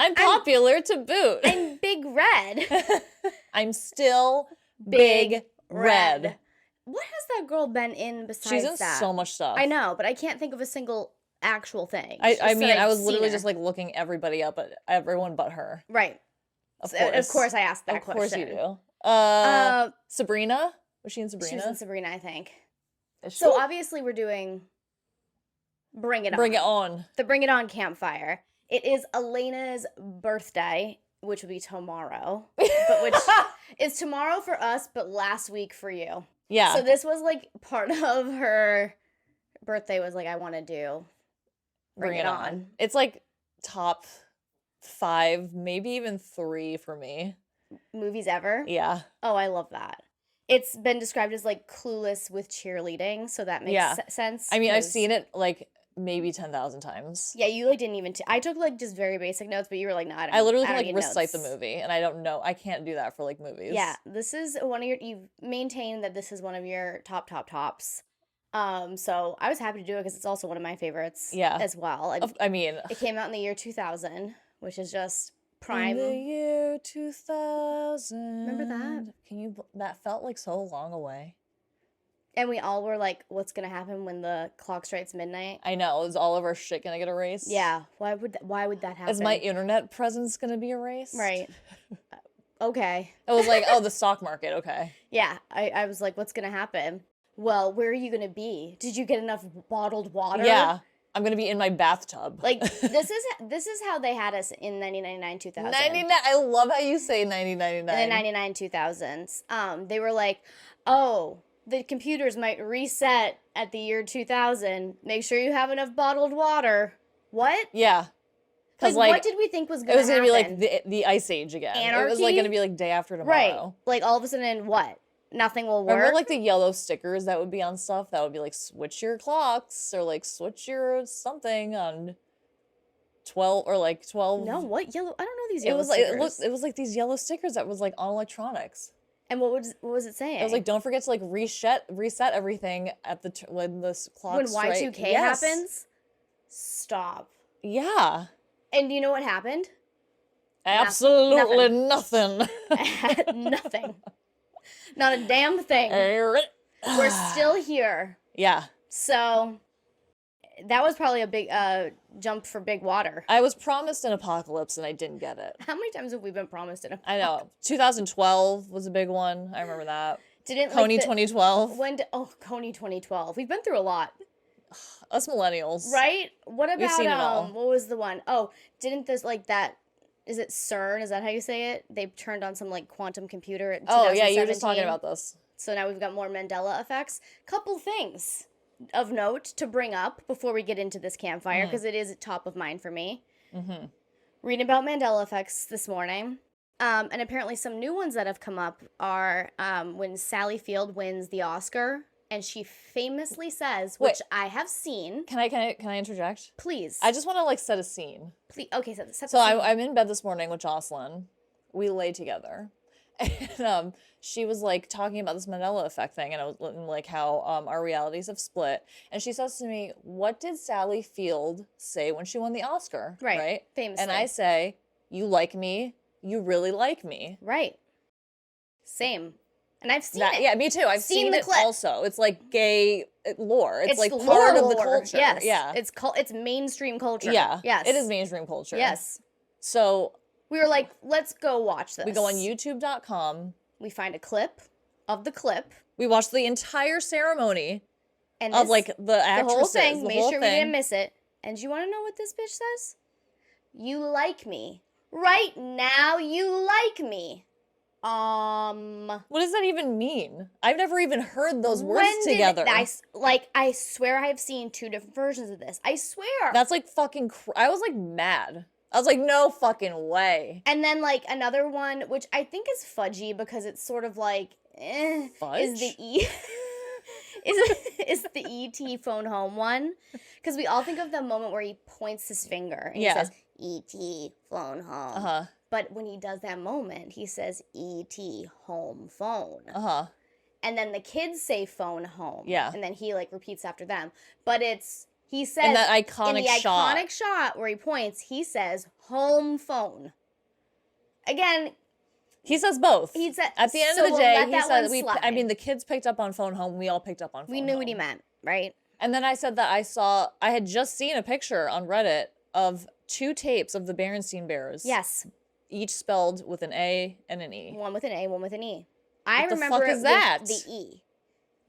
I'm popular to boot. I'm Big Red. I'm still Big Red. What has that girl been in besides She's in that? so much stuff. I know, but I can't think of a single actual thing. I mean, I was literally just like looking everybody up, but everyone but her. Right. Of course I asked that question. Of course you do. Sabrina? Was she in Sabrina? She was in Sabrina, I think. Is she? So obviously we're doing Bring It On. Bring It On. The Bring It On Campfire. It is Alaina's birthday, which will be tomorrow. But which is tomorrow for us, but last week for you. Yeah. So this was like part of her birthday was like, I want to do Bring It On. It's like top 5, maybe even 3 for me. Movies ever? Yeah. Oh, I love that. It's been described as like Clueless with cheerleading, so that makes sense. I mean, I've seen it like maybe 10,000 times. Yeah, you like didn't even. I took like just very basic notes, but you were like, no, I literally can like recite the movie, and I don't know. I can't do that for like movies. Yeah, this is one of your. You've maintained that this is one of your tops. So I was happy to do it because it's also one of my favorites. Yeah. As well. I mean, it came out in the year 2000, which is just prime. In the year 2000. Remember that? That felt like so long away. And we all were like, what's going to happen when the clock strikes midnight? I know. Is all of our shit going to get erased? Yeah. Why would that happen? Is my internet presence going to be erased? Right. Okay. I was like, oh, the stock market. Okay. Yeah. I was like, what's going to happen? Well, where are you going to be? Did you get enough bottled water? Yeah. I'm going to be in my bathtub. Like, this is how they had us in 1999, 2000. 99. I love how you say 1999. In the 99, 2000s. They were like, oh, the computers might reset at the year 2000. Make sure you have enough bottled water. What? Yeah. Like, what did we think was going to happen? It was going to be like the Ice Age again. Anarchy? It was like going to be like day after tomorrow. Right. Like all of a sudden, what? Nothing will work? Remember like the yellow stickers that would be on stuff? That would be like switch your clocks or like switch your something on 12 or like 12. No, what yellow? I don't know these yellow stickers. It was like these yellow stickers that was like on electronics. And what was it saying? It was like, don't forget to like reset everything at when the clock when Y2K happens. Stop. Yeah. And you know what happened? Absolutely nothing. Nothing. Not a damn thing. We're still here. Yeah. So that was probably a big jump for big water. I was promised an apocalypse and I didn't get it. How many times have we been promised an apocalypse? I know. 2012 was a big one. I remember that. Coney 2012. Coney 2012. We've been through a lot. Us millennials. Right? What about We've seen it all. What was the one? Oh, didn't this like that? Is it CERN? Is that how you say it? They turned on some like quantum computer in 2017. Oh yeah, you were just talking about this. So now we've got more Mandela effects. Couple things of note to bring up before we get into this campfire, because it is top of mind for me. Mm-hmm. Reading about Mandela effects this morning. And apparently some new ones that have come up are when Sally Field wins the Oscar, and she famously says, which I have seen. Can I interject? Please. I just want to like set a scene. Please. Okay, set the scene. So I'm in bed this morning with Jocelyn. We lay together. And she was like talking about this Mandela effect thing, and I was like how our realities have split. And she says to me, "What did Sally Field say when she won the Oscar?" Right. Famously. And I say, "You like me. You really like me." Right. Same. And I've seen it. Yeah, me too. I've seen it clip. Also. It's like gay lore. It's like lore, part of the culture. Yes. Yeah. It's mainstream culture. Yeah. Yes. It is mainstream culture. Yes. So we were like, let's go watch this. We go on YouTube.com. We find a clip of the clip. We watch the entire ceremony of like the actresses. The whole thing. Make sure we didn't miss it. And do you want to know what this bitch says? You like me. Right now, you like me. What does that even mean? I've never even heard those words together. I swear I have seen 2 different versions of this. I swear. That's like fucking. I was like mad. I was like, no fucking way. And then like another one, which I think is fudgy because it's sort of like, Fudge? is the E.T. phone home one? Because we all think of the moment where he points his finger and he says, E.T. phone home. Uh-huh. But when he does that moment, he says E.T. home phone. Uh-huh. And then the kids say phone home. Yeah. And then he like repeats after them. But it's He says in that iconic shot. iconic shot where he points, he says home phone. Again, he says both. He said at the end of the day, he said I mean, the kids picked up on phone home. We all picked up on phone home. We knew what he meant, right? And then I said that I had just seen a picture on Reddit of 2 tapes of the Berenstain Bears. Yes. Each spelled with an A and an E. One with an A, one with an E. I remember the fuck is that? With the E.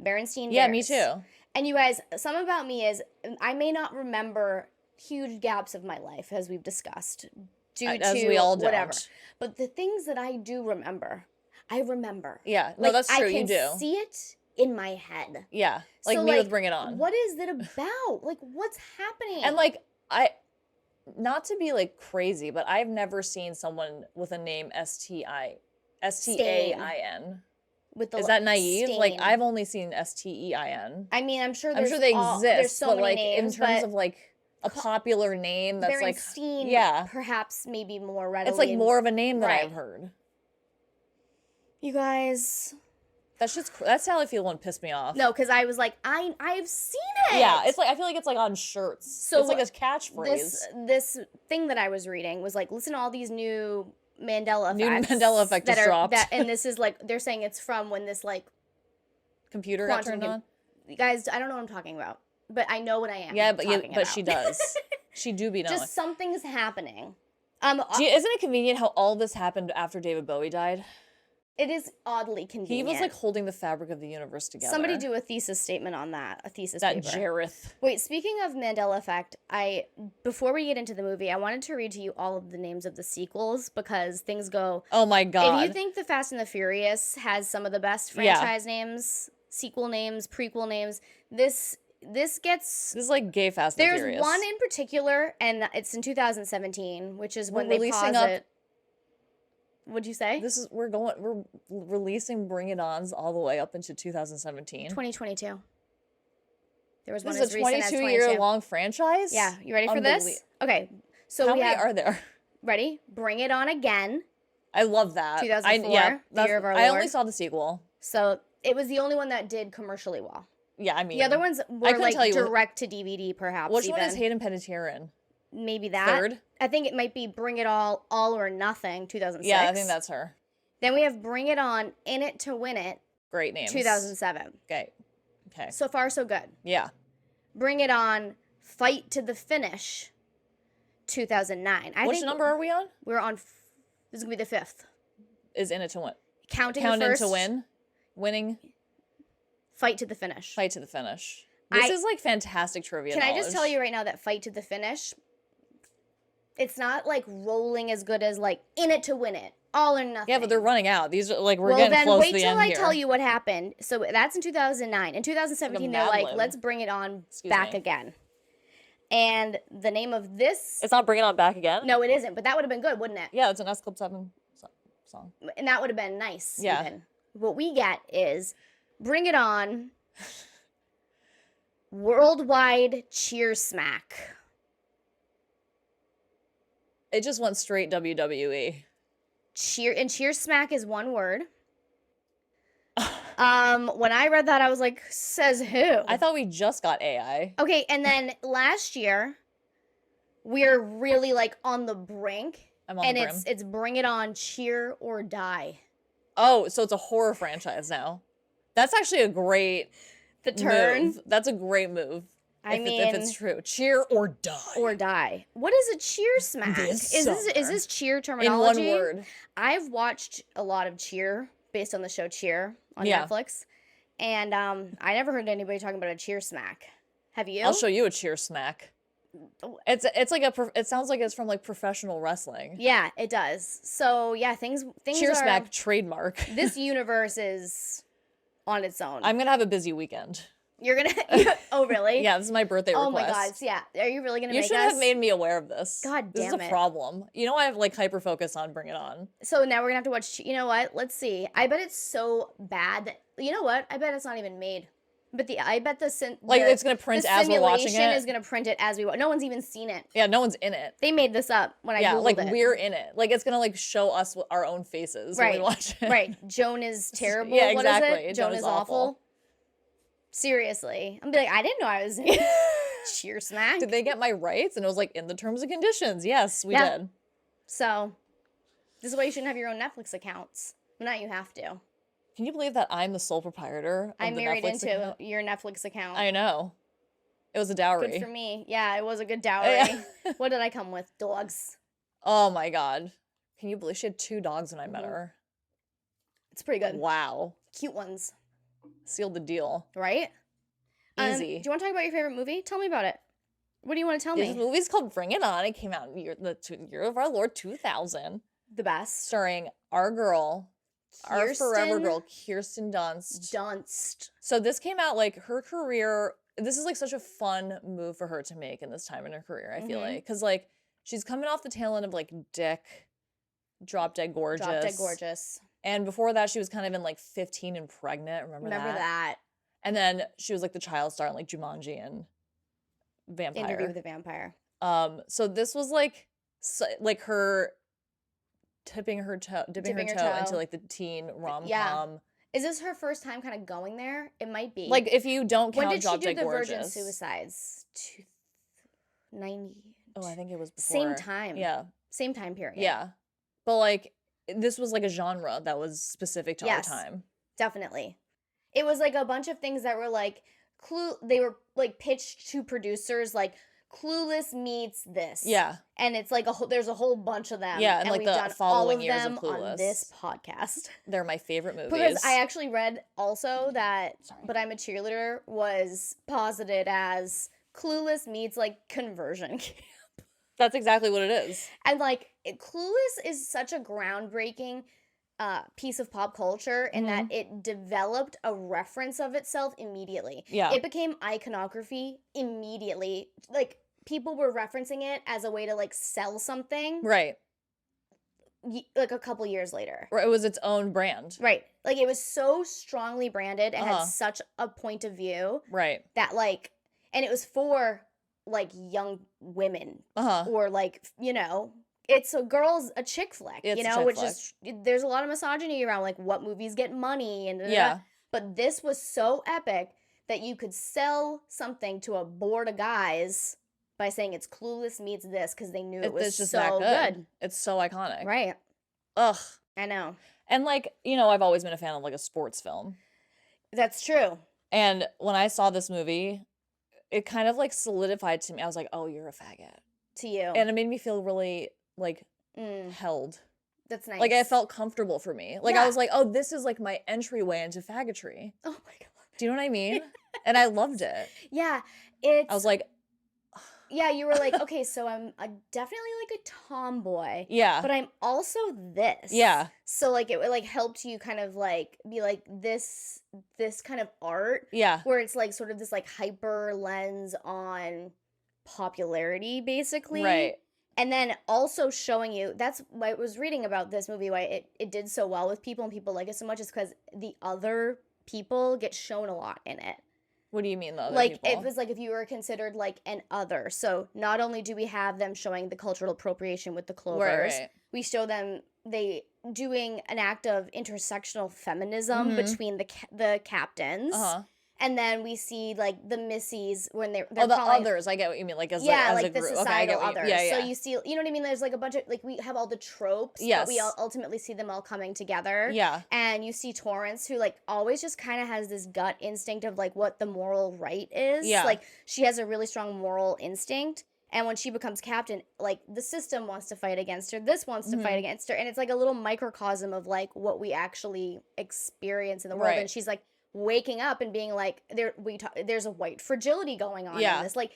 Berenstain Bears. Yeah, me too. And you guys, some about me is I may not remember huge gaps of my life, as we've discussed, due to we all whatever. don't. But the things that I do remember, I remember. Yeah, no, that's true. You do. I do. can see it in my head. Yeah, like so, me with Bring It On. What is it about? Like, what's happening? And not to be like crazy, but I've never seen someone with a name Stain. Is that naive? Stain. Like, I've only seen Stein. I mean, I'm sure they exist, there's so but many like names, in terms of like a popular name that's Berenstain, like perhaps maybe more readily. it's like more of a name that right. I've heard. You guys, that's how I feel when pissed me off. no, because I was like, I've seen it. Yeah, it's like I feel like it's like on shirts. So it's like a catchphrase. This thing that I was reading was like, listen to all these new Mandela effects. New Mandela effect just dropped. And this is like, they're saying it's from when this like computer got turned on. You guys, I don't know what I'm talking about, but I know what I am. Yeah, but about. she does. She do be knowing. Just something's happening. Isn't it convenient how all this happened after David Bowie died? It is oddly convenient. He was like holding the fabric of the universe together. Somebody do a thesis statement on that. A thesis that paper. Jareth. Wait, speaking of Mandela effect, before we get into the movie, I wanted to read to you all of the names of the sequels because things go. Oh my god! If you think the Fast and the Furious has some of the best franchise names, sequel names, prequel names, this is like gay Fast and Furious. There's one in particular, and it's in 2017, which is when they pause it. What'd you say? We're releasing Bring It Ons all the way up into 2017. 2022. There was one as recent as 22. This is a 22-year-long franchise? Yeah. You ready for this? Okay. So how many are there? Ready? Bring It On Again. I love that. 2004, the year of our Lord. I only saw the sequel. So it was the only one that did commercially well. Yeah, I mean. The other ones were like direct to DVD, perhaps. Which one is Hayden Panettiere in? Maybe that. Third? I think it might be Bring It All or Nothing, 2006. Yeah, I think that's her. Then we have Bring It On, In It to Win It. Great names. 2007. Okay. So far, so good. Yeah. Bring It On, Fight to the Finish, 2009. Which number are we on? We're on, this is going to be the 5th. Is In It to Win. Count in to win. Winning. Fight to the Finish. Fight to the Finish. This is like fantastic trivia knowledge. Can I just tell you right now that Fight to the Finish, it's not like rolling as good as like In It to Win It. All or nothing. Yeah, but they're running out. These are like, we're getting close to the end here. Well, then wait till I tell you what happened. So that's in 2009. In 2017, they're like, let's bring it on back again. And the name of this... It's not Bring It On Back Again? No, it isn't. But that would have been good, wouldn't it? Yeah, it's an S Club 7 song. And that would have been nice. Yeah. Even. What we get is Bring It On... Worldwide Cheer Smack. It just went straight WWE. Cheer Smack is one word. When I read that, I was like, says who? I thought we just got AI. Okay, and then last year, we're really like on the brink. I'm on the brim. And it's Bring It On, Cheer or Die. Oh, so it's a horror franchise now. That's actually a great move. That's a great move. If it's true. Cheer or die. Or die. What is a cheer smack? Is this cheer terminology? In one word. I've watched a lot of Cheer based on the show Cheer on Netflix. And I never heard anybody talking about a cheer smack. Have you? I'll show you a cheer smack. It's like it sounds like it's from like professional wrestling. Yeah, it does. So yeah, things cheer smack trademark. This universe is on its own. I'm gonna have a busy weekend. You're gonna... Oh, really? Yeah, this is my birthday request. Oh, my God. Yeah. Are you really gonna make us... You should have made me aware of this. God damn it. This is a problem. You know I have, like, hyper-focus on Bring It On. So now we're gonna have to watch... You know what? Let's see. I bet it's so bad that... You know what? I bet it's not even made. But I bet it's gonna print as we're watching it? The simulation is gonna print it as we watch. No one's even seen it. Yeah, no one's in it. They made this up when I Googled it. We're in it. Like, it's gonna, like, show us our own faces when we watch it. Right. Joan is terrible. Yeah, exactly. What is it? Joan is awful. Seriously. I'm be like, I didn't know I was in it. Cheer snack. Did they get my rights? And it was like, in the terms and conditions. Yes, we did. So, this is why you shouldn't have your own Netflix accounts. Well, not you have to. Can you believe that I'm the sole proprietor of I the married Netflix into account? your Netflix account. I know. It was a dowry. Good for me. Yeah, it was a good dowry. What did I come with? Dogs. Oh my God. Can you believe she had 2 dogs when I met her? It's pretty good. Wow. Cute ones. Sealed the deal. Right? Easy. Do you want to talk about your favorite movie? Tell me about it. What do you want to tell me? This movie's called Bring It On. It came out in the year of our Lord 2000. The best. Starring our girl, our forever girl, Kirsten Dunst. So this came out like her career. This is like such a fun move for her to make in this time in her career, I feel like. Because like she's coming off the tail end of like Dick, Drop Dead Gorgeous. Drop Dead Gorgeous. And before that, she was kind of in like 15 and Pregnant. Remember that? And then she was like the child star in like Jumanji and Vampire. Interview with the Vampire. So this was like her dipping her toe into like the teen rom-com. Yeah. Is this her first time kind of going there? It might be. Like if you don't count Drop Dead Gorgeous. When did she do the Virgin Suicides? 90. Oh, I think it was before. Same time. Yeah. Same time period. Yeah. But like this was like a genre that was specific to our time. Definitely. It was like a bunch of things that were like they were like pitched to producers like Clueless meets this. Yeah. And it's like there's a whole bunch of them. Yeah, and like we've the done following all of years them of Clueless on this podcast. They're my favorite movies. Because I actually read also that But I'm a Cheerleader was posited as Clueless meets like conversion camp. That's exactly what it is. And like Clueless is such a groundbreaking piece of pop culture in that it developed a reference of itself immediately. Yeah. It became iconography immediately. Like people were referencing it as a way to like sell something. Right. Like a couple years later. Or it was its own brand. Right. Like it was so strongly branded and had such a point of view. Right. That like, and it was for like young women or like, you know, it's a chick flick, you know, which is, there's a lot of misogyny around like what movies get money and but this was so epic that you could sell something to a board of guys by saying it's Clueless meets this because they knew it was just so good. It's so iconic. Right. Ugh. I know. And like, you know, I've always been a fan of like a sports film. That's true. And when I saw this movie, it kind of like solidified to me. I was like, oh, you're a faggot. To you. And it made me feel really like held. That's nice. Like it felt comfortable for me. Like I was like, oh, this is like my entryway into faggotry. Oh my God. Do you know what I mean? And I loved it. Yeah. I was like, yeah, you were like, okay, so I'm definitely like a tomboy. Yeah. But I'm also this. Yeah. So like it like helped you kind of like be like this kind of art. Yeah. Where it's like sort of this like hyper lens on popularity basically. Right. And then also showing you, that's why I was reading about this movie, why it did so well with people and people like it so much is because the other people get shown a lot in it. What do you mean, the other like, people? It was like if you were considered like an other. So not only do we have them showing the cultural appropriation with the Clovers, we show them they doing an act of intersectional feminism between the captains. And then we see like the missies when they're the others. I get what you mean, like as a the group. societal Okay, others. Yeah. So you see, you know what I mean? There's like a bunch of like we have all the tropes, but we ultimately see them all coming together. Yeah. And you see Torrance, who like always just kind of has this gut instinct of like what the moral right is. Yeah. Like she has a really strong moral instinct. And when she becomes captain, like the system wants to fight against her. This wants to fight against her. And it's like a little microcosm of like what we actually experience in the world. Right. And she's like waking up and being like, there's a white fragility going on in this. Like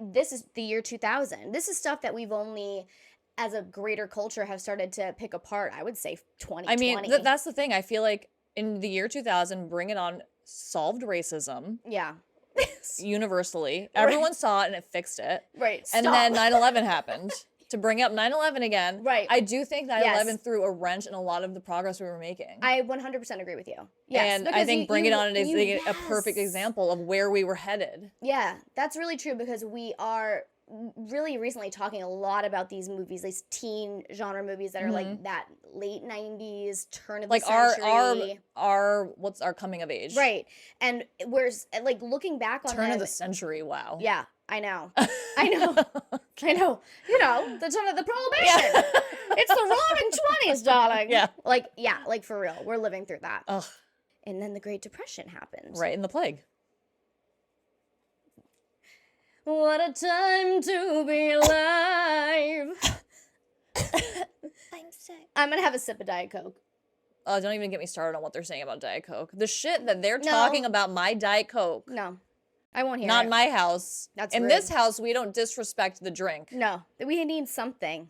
this is the year 2000. This is stuff that we've only, as a greater culture, have started to pick apart. I would say 2020. I mean, that's the thing. I feel like in the year 2000, Bring It On solved racism. Yeah. Universally. Everyone saw it and it fixed it. Right. And then 9/11 happened. To bring up 9/11 again. Right. I do think 9/11 threw a wrench in a lot of the progress we were making. I 100% agree with you. Yes. And I think Bring It On is a perfect example of where we were headed. Yeah, that's really true because we are really recently talking a lot about these movies, these teen genre movies that are like that late 90s, turn of the century. What's our coming of age? Right. And where's like looking back on turn of the century, wow. Yeah. I know. I know. I know. You know, the prohibition. Yeah. It's the roaring 20s, darling. Yeah. Like for real. We're living through that. Ugh. And then the Great Depression happened. Right in the plague. What a time to be alive. I'm sick. I'm going to have a sip of Diet Coke. Oh, don't even get me started on what they're saying about Diet Coke. The shit that they're talking about my Diet Coke. No. I won't hear Not it. in my house. That's in rude. this house, we don't disrespect the drink. No. We need something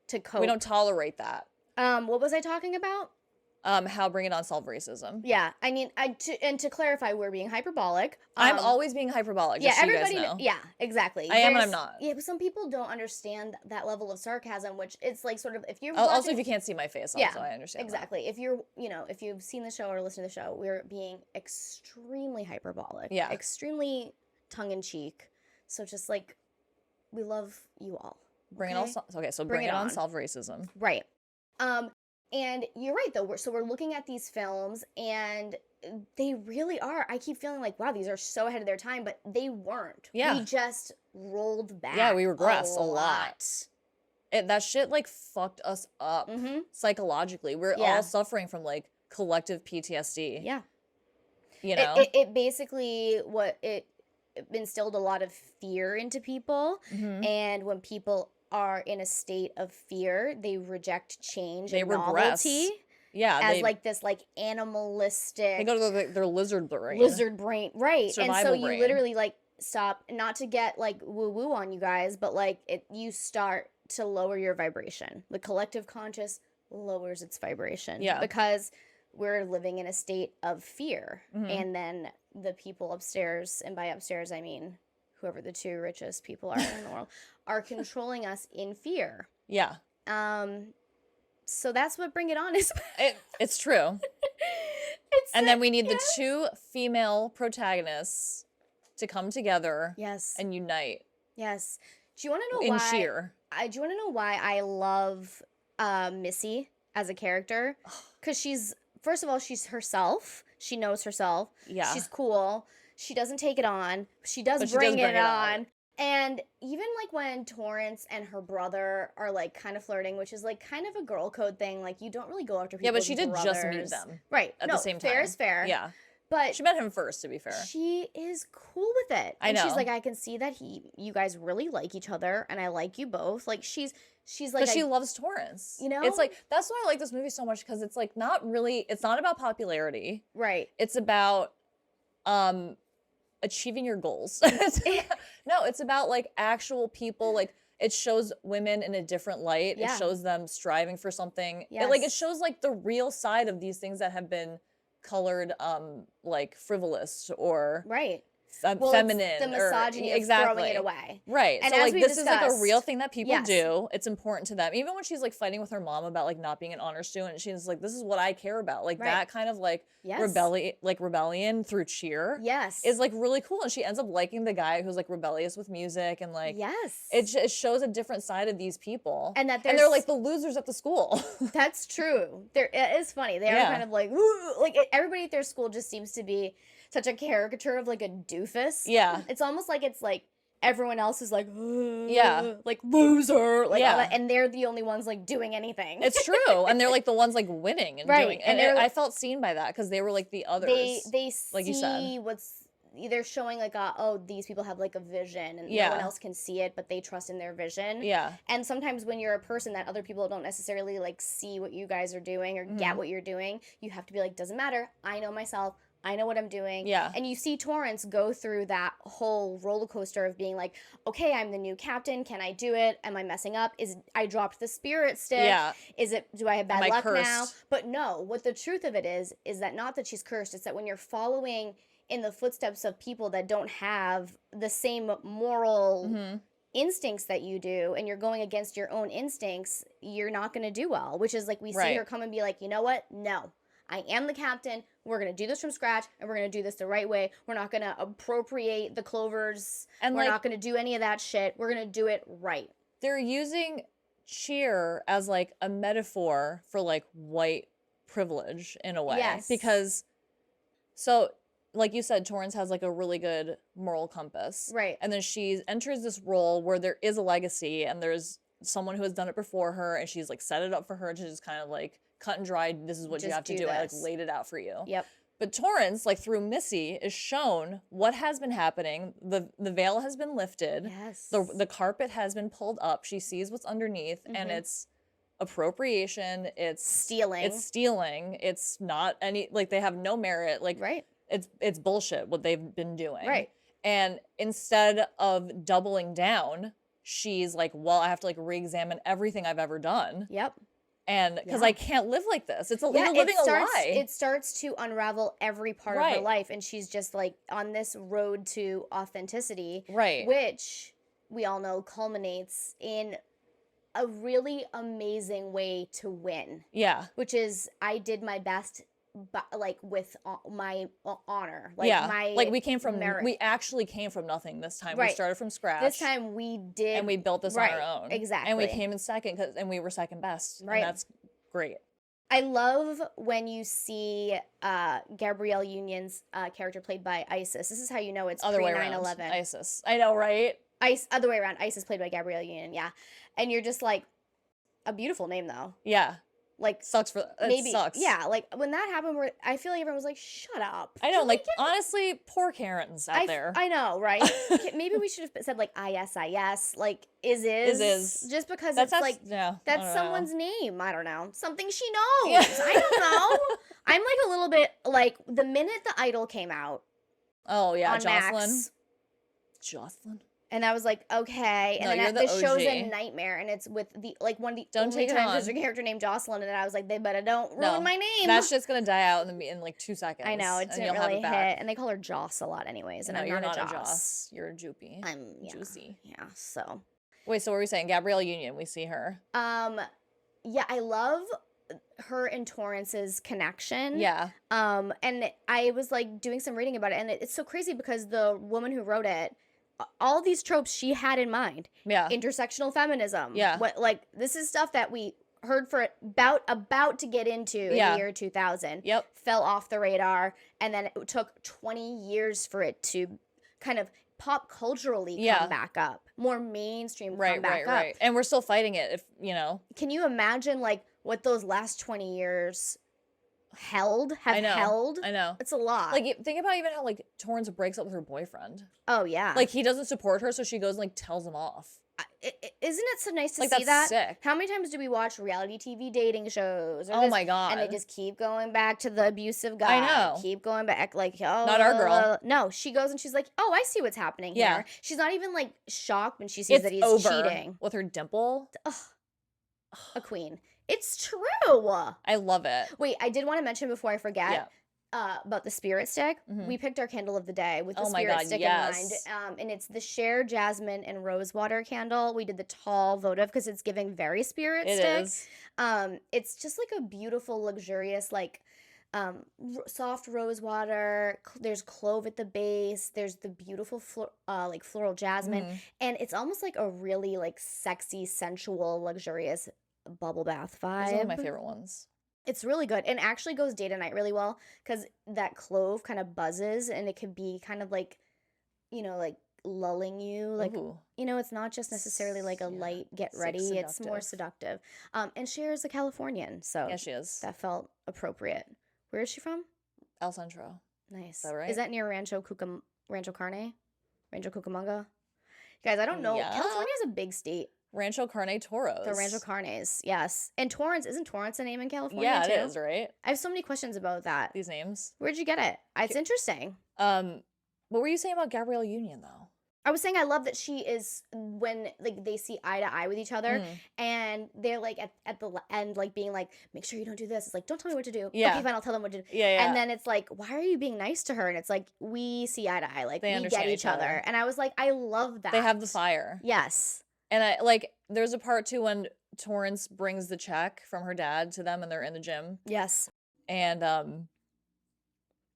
to cope. We don't tolerate that. What was I talking about? How Bring It On solve racism. Yeah, I mean, to clarify, we're being hyperbolic. I'm always being hyperbolic. Yeah, Just so everybody. you guys know. Yeah, exactly. I am and I'm not. Yeah, but some people don't understand that level of sarcasm, which it's like sort of if you're Also, watching, if you can't see my face, also, yeah, I understand. Exactly. If you're, if you've seen the show or listened to the show, we're being extremely hyperbolic. Yeah. Extremely tongue in cheek. So just like, we love you all. Bring it on. Okay, so bring it on. Solve racism. Right. And you're right, though. We're looking at these films, and they really are. I keep feeling like, wow, these are so ahead of their time, but they weren't. Yeah. We just rolled back. Yeah, we regressed a lot. That shit, like, fucked us up psychologically. We're all suffering from, like, collective PTSD. Yeah. You know? It basically, it instilled a lot of fear into people, and when people are in a state of fear, they reject change and novelty. Yeah, as like this like animalistic. They go to their lizard brain, right? Survival and so you brain. literally like stop. Not to get like woo woo on you guys, but like you start to lower your vibration. The collective conscious lowers its vibration. Yeah, because we're living in a state of fear, and then the people upstairs, and by upstairs I mean whoever the two richest people are in the world, are controlling us in fear. Yeah. So that's what Bring It On is. It's true. And then we need the two female protagonists to come together. Yes. And unite. Yes. Do you want to know in why? Cher. Do you want to know why I love Missy as a character? Because first of all, she's herself. She knows herself. Yeah. She's cool. She doesn't take it on. She does bring it on. And even like when Torrance and her brother are like kind of flirting, which is like kind of a girl code thing. Like you don't really go after people. Yeah, but she did just meet them. Right. At the same time. Fair is fair. Yeah. But she met him first, to be fair. She is cool with it. I know. She's like, I can see that you guys really like each other, and I like you both. Like she's like, but she loves Torrance. You know, it's like that's why I like this movie so much, because it's like it's not about popularity. Right. It's about achieving your goals. No, it's about like actual people. Like it shows women in a different light. Yeah. It shows them striving for something. Yes. It shows like the real side of these things that have been colored like frivolous or right. Feminine. The misogyny of throwing it away. Right. And so as like this is like a real thing that people yes. do. It's important to them. Even when she's like fighting with her mom about like not being an honor student, she's like, this is what I care about. Like that kind of like yes. rebellion through cheer. Yes. Is like really cool. And she ends up liking the guy who's like rebellious with music and like yes. It shows a different side of these people. And that they're like the losers at the school. That's true. It is funny. They are kind of like, woo, like everybody at their school just seems to be such a caricature of like a doofus. Yeah. It's almost like it's like everyone else is like, yeah, like loser, like all that, and they're the only ones like doing anything. It's true. And they're like the ones like winning and doing. And I felt seen by that because they were like the others. They like see you said. They're showing like these people have like a vision and no one else can see it, but they trust in their vision. Yeah. And sometimes when you're a person that other people don't necessarily like see what you guys are doing or get what you're doing, you have to be like, doesn't matter. I know myself. I know what I'm doing. Yeah. And you see Torrance go through that whole roller coaster of being like, okay, I'm the new captain. Can I do it? Am I messing up? I dropped the spirit stick? Yeah. Do I have bad luck cursed? now? But no, what the truth of it is that not that she's cursed. It's that when you're following in the footsteps of people that don't have the same moral instincts that you do, and you're going against your own instincts, you're not going to do well, which is like we see her come and be like, you know what? No. I am the captain. We're going to do this from scratch, and we're going to do this the right way. We're not going to appropriate the clovers. And we're not going to do any of that shit. We're going to do it right. They're using cheer as like a metaphor for like white privilege in a way. Yes. Because so like you said, Torrance has like a really good moral compass. Right. And then she enters this role where there is a legacy and there's someone who has done it before her and she's like set it up for her to just kind of like cut and dry. This is what you Just have to do do. I like this. laid it out for you. Yep. But Torrance, like through Missy, is shown what has been happening. The veil has been lifted. Yes. The carpet has been pulled up. She sees what's underneath, and it's appropriation. It's Stealing. It's stealing. It's not any like they have no merit. Like Right. It's bullshit what they've been doing. Right. And instead of doubling down, she's like, well, I have to like re-examine everything I've ever done. Yep. And because Yeah. I can't live like this. It's a Yeah, you're living it starts, a lie. It starts to unravel every part of her life, and she's just like on this road to authenticity, Right. which we all know culminates in a really amazing way to win. Yeah. Which is I did my best, but like with my honor, like yeah. my like we came from merit. we actually came from nothing this time. We Right. started from scratch. This time we did, and we built this on right, our own. exactly. And we came in second and we were second best. Right. And that's great. I love when you see Gabrielle Union's character played by Isis. This is how you know it's Other way pre around. 9/11. ISIS. I know, right? Other way around. Isis played by Gabrielle Union. Yeah, and you're just like, a beautiful name though. Yeah. Like Sucks for maybe. it sucks. Yeah, like when that happened, where I feel like everyone was like, "Shut up." I know, Can we like get- honestly, poor Karens out there. I know, right? Maybe we should have said like ISIS, like is just because That's it's like yeah, I that's don't know. someone's name. I don't know. Something she knows. Yeah. I don't know. I'm like a little bit like the minute The Idol came out Oh yeah, on Jocelyn. Max, Jocelyn. and I was like, okay. And No, then you're the the show's a OG. nightmare, and it's with the like one of the Don't only take it times there's on. a character named Jocelyn, and I was like, they better don't ruin No, my name. That shit's gonna die out in like 2 seconds. I know it and didn't you'll have really it back. hit, and they call her Joss a lot, anyways, and No, I'm you're not not a Joss. Joss. You're a Joopy. I'm Juicy. Yeah. So. Wait, so what were we saying? Gabrielle Union, we see her. Yeah, I love her and Torrance's connection. Yeah. And I was like doing some reading about it, and it's so crazy because the woman who wrote it, all these tropes she had in mind. Yeah. Intersectional feminism. Yeah. What like this is stuff that we heard for about to get into in the year 2000. Yep. Fell off the radar, and then it took 20 years for it to kind of pop culturally come back up. More mainstream come back up. Right. And we're still fighting it, if you know. Can you imagine like what those last 20 years held? I know. It's a lot. Like think about even how like Torrance breaks up with her boyfriend. Oh yeah. Like he doesn't support her, so she goes and like tells him off. Isn't it so nice to Like, see that's that? sick. How many times do we watch reality TV dating shows? Oh my God. And they just keep going back to the abusive guy. I know. Keep going back, like, oh. Not our girl. No, she goes and she's like, oh, I see what's happening Yeah. here. She's not even like shocked when she sees that he's over cheating. with her dimple. A queen. It's true. I love it. Wait, I did want to mention before I forget. About the spirit stick. Mhm. We picked our candle of the day with the Oh my spirit God, stick yes. in mind. And it's the Cher, Jasmine, and Rosewater candle. We did the tall votive because it's giving very spirit It stick. is. It's just like a beautiful, luxurious, like soft rosewater. There's clove at the base. There's the beautiful like floral jasmine. Mhm. And it's almost like a really like sexy, sensual, luxurious bubble bath vibe. It's one of my favorite ones. It's really good and actually goes day to night really well because that clove kind of buzzes and it can be kind of like, you know, like lulling you. Like, Ooh. you know, it's not just necessarily like a Yeah. light get It's, like, ready. It's more seductive. And Cher is a Californian, so Yeah, she is. that felt appropriate. Where is she from? El Centro. Nice. Is that right? Is that near Rancho Carne? Rancho Cucamonga? Guys, I don't know. Yeah. California is a big state. Rancho Carne Toros. The Rancho Carnes, yes. And Torrance, isn't Torrance a name in California Yeah, too? it is, right? I have so many questions about that. These names. Where'd you get it? It's interesting. What were you saying about Gabrielle Union though? I was saying I love that she is when like they see eye to eye with each other and they're like at the end like being like, make sure you don't do this. It's like, don't tell me what to do. Yeah. Okay, fine, I'll tell them what to do. Yeah. And then it's like, why are you being nice to her? And it's like, we see eye to eye. Like They we get understand each each other. other. And I was like, I love that. They have the fire. Yes. And I like there's a part too when Torrance brings the check from her dad to them and they're in the gym. Yes. And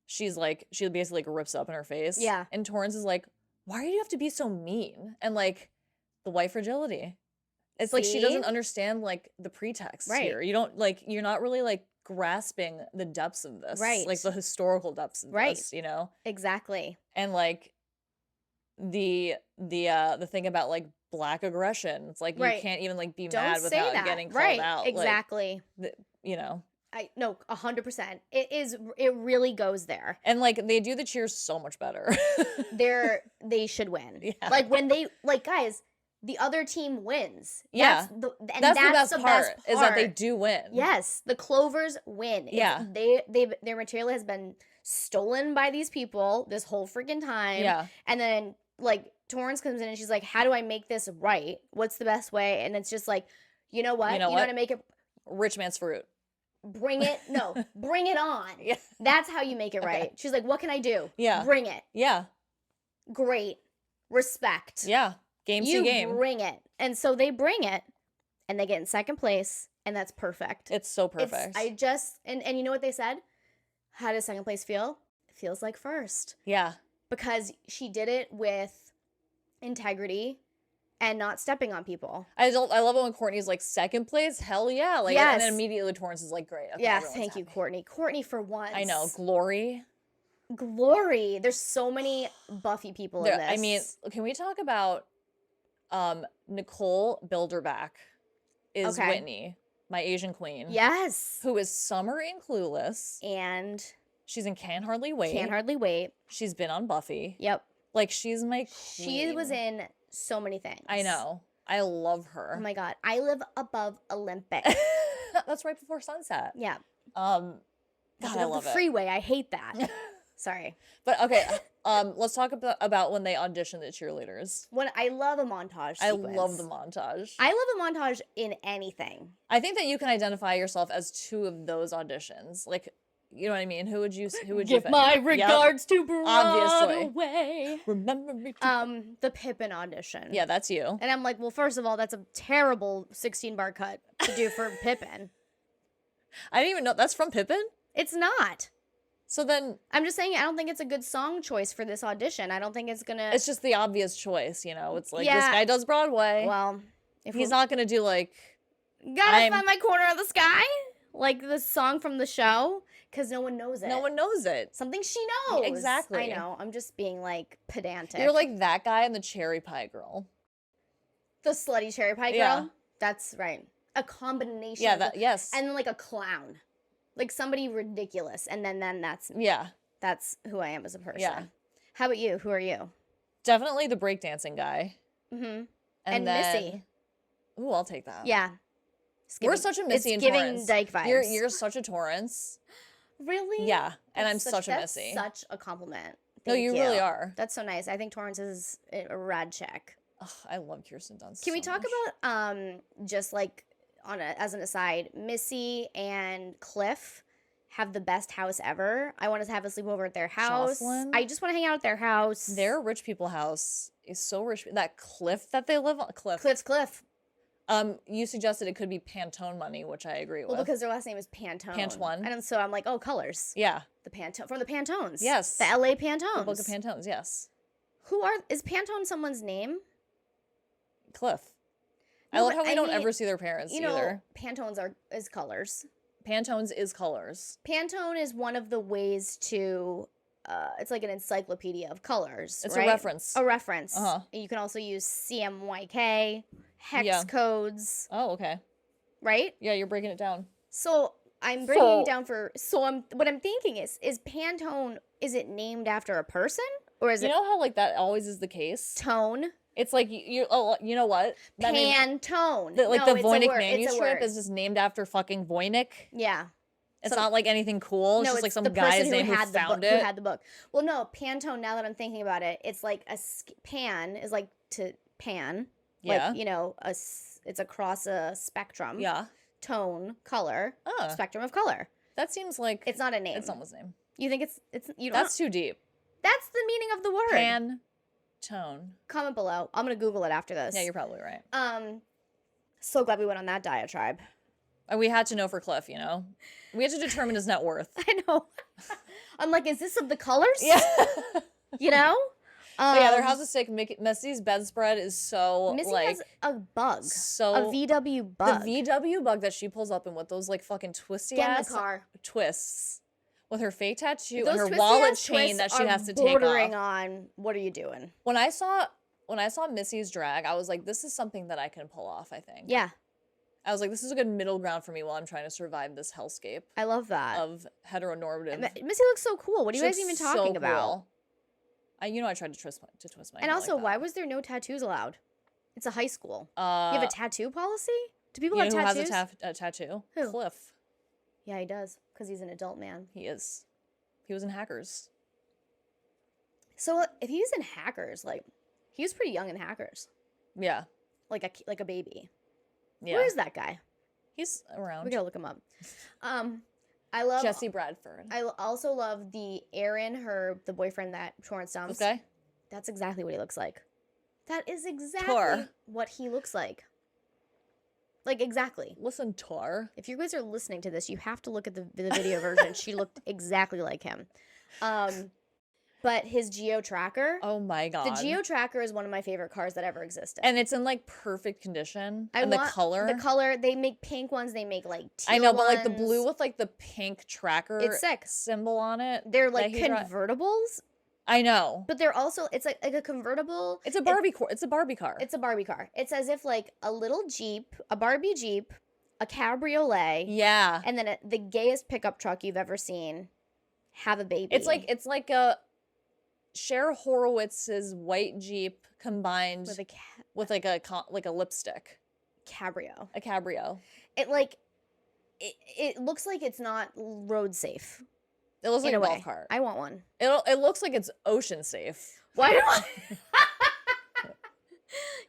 she's like she basically like rips up in her face. Yeah. And Torrance is like, why do you have to be so mean? And like the white fragility. It's like she See? doesn't understand like the pretext Right. here. You don't like you're not really like grasping the depths of this. Right. Like the historical depths of Right. this, you know? Exactly. And like the thing about like Black aggression. It's like Right. you can't even like be Don't mad say without that. getting called Right. out. Exactly. Like, you know. No, 100%. It really goes there. And like they do the cheers so much better. They should win. Yeah. Like when they like guys, the other team wins. Yeah. That's the best part is that they do win. Yes, the Clovers win. Yeah. Their material has been stolen by these people this whole freaking time. Yeah. And then like Torrance comes in and she's like, "How do I make this right? What's the best way?" And it's just like, you know what? You know how to make it rich man's fruit. Bring it. No, bring it on. Yeah. That's how you make it right. Okay. She's like, "What can I do?" Yeah. Bring it. Yeah. Great. Respect. Yeah. Game You to game. bring it. And so they bring it and they get in second place and that's perfect. It's so perfect. And you know what they said? How does second place feel? It feels like first. Yeah. Because she did it with integrity and not stepping on people. I love it when Courtney's like second place. Hell yeah. Like, yes. And then immediately Torrance is like, great. Okay, yeah. everyone's Thank you, happy. Courtney. Courtney for once. I know. Glory. There's so many Buffy people in this. I mean, can we talk about Nicole Bilderback is Okay. Whitney, my Asian queen. Yes. Who is Summer in Clueless. And She's in Can't Hardly Wait. Can't Hardly Wait. She's been on Buffy. Yep. Like, she's my queen. She was in so many things. I know. I love her. Oh my God. I live above Olympic. That's right before sunset. Yeah. God, Above I love the it. freeway. I hate that. Sorry. But okay, let's talk about when they audition the cheerleaders. When I love a montage I sequence. love the montage. I love a montage in anything. I think that you can identify yourself as two of those auditions. Like, you know what I mean? Who would you Give pick? my regards to Obviously. Broadway. Remember me. The Pippin audition. Yeah, that's you. And I'm like, well, first of all, that's a terrible 16-bar cut to do for Pippin. I didn't even know that's from Pippin. It's not. So then I'm just saying, I don't think it's a good song choice for this audition. I don't think it's gonna. it's just the obvious choice, you know. It's like Yeah. this guy does Broadway. Well, if He's not gonna do like gotta find my corner of the sky, like the song from the show, because no one knows it. no one knows it. Something she knows. Exactly. I know. I'm just being like pedantic. You're like that guy and the cherry pie girl. the slutty cherry pie girl. Yeah. That's right. A combination. Yeah, of that yes. and then like a clown, like somebody ridiculous, and then yeah. that's who I am as a person. Yeah. How about you? Who are you? Definitely the breakdancing guy. Mm-hmm. And Missy. then, ooh, I'll take that. Yeah. We're such a Missy it's and giving Torrance. Dyke vibes. You're such a Torrance. Really? Yeah, and I'm That's such a that's Missy. Such a compliment. No, Thank you really are. That's so nice. I think Torrance is a rad chick. Ugh, I love Kirsten Dunst. Can we so talk much. about just like as an aside, Missy and Cliff have the best house ever. I want to have a sleepover at their house. Jocelyn? I just want to hang out at their house. Their rich people house is so rich. That cliff that they live on, Cliff's Cliff. You suggested it could be Pantone money, which I agree Well, with. because their last name is Pantone. Pantone. And so I'm like, oh, colors. Yeah, The Pantone from the Pantones. Yes. The LA Pantones. the book of Pantones. Yes, Is Pantone someone's name? Cliff. I No, love but how we I don't mean, ever see their parents You know, either. Pantones is colors. Pantones is colors. Pantone is one of the ways to, it's like an encyclopedia of colors. It's right? a reference. A reference. Uh-huh. And you can also use CMYK, hex Yeah. codes, Oh, okay. right? Yeah, you're breaking it down. So I'm breaking it down what I'm thinking is Pantone, is it named after a person? Or is You it know how like that always is the case? tone? It's like you know what? That name- Pantone. the, like No, the it's a Voynich word. It's a manuscript word. is just named after fucking Voynich. Yeah. It's not like anything cool. It's No, just like it's some the guy's person name who had the found book, it. Who had the book. Well, no, Pantone, now that I'm thinking about it, it's like pan is like to pan. Yeah. Like, you know, it's across a spectrum. Yeah. Tone, color, Oh, spectrum of color. that seems like It's not a name. it's someone's name. You think it's you don't That's too deep. That's the meaning of the word. Pan, tone. Comment below. I'm gonna Google it after this. Yeah, you're probably right. So glad we went on that diatribe. And we had to know for Cliff, you know? We had to determine his net worth. I know. I'm like, is this of the colors? Yeah. You know? But yeah, their house is sick. Missy's bedspread is so Missy like has a bug, so a VW bug. The VW bug that she pulls up in with those like fucking twisty Get in ass the car. twists with her fake tattoo Those and her twisty wallet ass chain twists that she are has to take bordering off. on. What are you doing? When I saw Missy's drag, I was like, this is something that I can pull off. I think. Yeah, I was like, this is a good middle ground for me while I'm trying to survive this hellscape I love that. of heteronormative. Missy looks so cool. What are you She guys even looks talking so about? cool. I tried to twist my And hair also, like why that. was there no tattoos allowed? It's a high school. You Uh, have a tattoo policy? Do people you have know who tattoos? has a tattoo? Who? Cliff. Yeah, he does, because he's an adult man. He is. He was in Hackers. So if he was in Hackers, like, he was pretty young in Hackers, Yeah. like a baby. Yeah. Where is that guy? He's around. We gotta look him up. I love Jesse Bradford. I also love the Aaron, the boyfriend that Torrance dumps. Okay. That's exactly what he looks like. That is exactly Tor. what he looks like. Like, exactly. Listen, Tor. If you guys are listening to this, you have to look at the video version. She looked exactly like him. But his Geo Tracker. Oh my god. The Geo Tracker is one of my favorite cars that ever existed. And it's in like perfect condition. I and want the color. The color. They make pink ones. They make like teal I know, but like the ones. blue with like the pink tracker It's sick. symbol on it. They're that like he dri- convertibles, I know. but they're also it's like a convertible. It's a Barbie it's a Barbie car. It's a Barbie car. It's as if like a little Jeep, a Barbie Jeep, a cabriolet, yeah. and then the gayest pickup truck you've ever seen have a baby. It's like a Cher Horowitz's white Jeep combined with like a lipstick. cabrio. A cabrio. It looks like it's not road safe. It looks like in a a golf way. cart. I want one. It looks like it's ocean safe. Why do I?